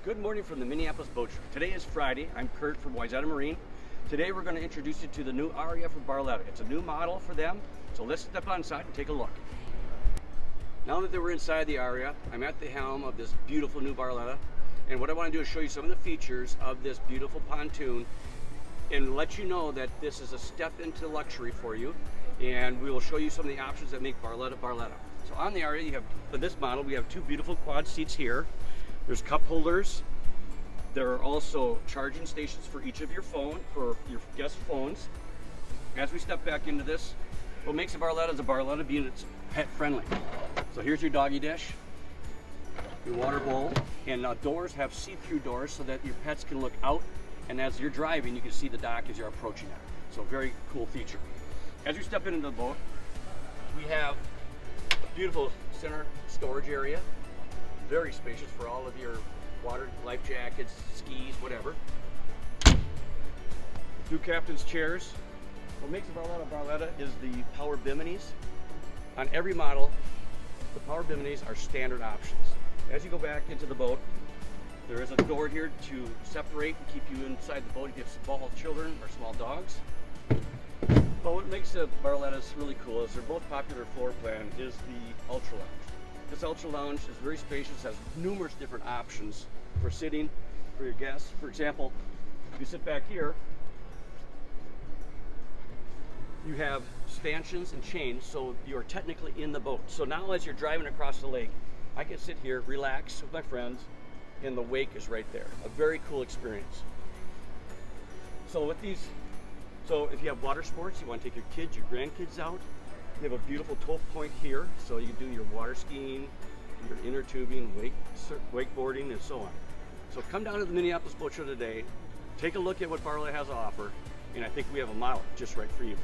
Good morning from the Minneapolis Boat Show. Today is Friday. I'm Kurt from Wayzata Marine. Today we're going to introduce you to the new Aria for Barletta. It's a new model for them, so let's step inside and take a look. Now that we're inside the Aria, I'm at the helm of this beautiful new Barletta, and what I want to do is show you some of the features of this beautiful pontoon and let you know that this is a step into luxury for you, and we will show you some of the options that make Barletta Barletta. So on the Aria, you have, for this model, we have two beautiful quad seats here. There's cup holders. There are also charging stations for each of your your guest phones. As we step back into this, what makes a Barletta is a Barletta being it's pet friendly. So here's your doggy dish, your water bowl, and doors have see-through doors so that your pets can look out, and as you're driving, you can see the dock as you're approaching it. So very cool feature. As we step into the boat, we have a beautiful center storage area. Very spacious for all of your water, life jackets, skis, whatever. Two captain's chairs. What makes a Barletta is the power Biminis. On every model, the power Biminis are standard options. As you go back into the boat, there is a door here to separate and keep you inside the boat if you have small children or small dogs. But what makes the Barlettas really cool is they're both popular floor plan is the Ultra Lounge. This Ultra Lounge is very spacious, has numerous different options for sitting for your guests. For example, if you sit back here, you have stanchions and chains, so you're technically in the boat. So now as you're driving across the lake, I can sit here, relax with my friends, and the wake is right there. A very cool experience. So with these, so if you have water sports, you want to take your kids, your grandkids out, you have a beautiful tow point here, so you can do your water skiing, your inner tubing, wakeboarding, and so on. So come down to the Minneapolis Boat Show today, take a look at what Barletta has to offer, and I think we have a model just right for you.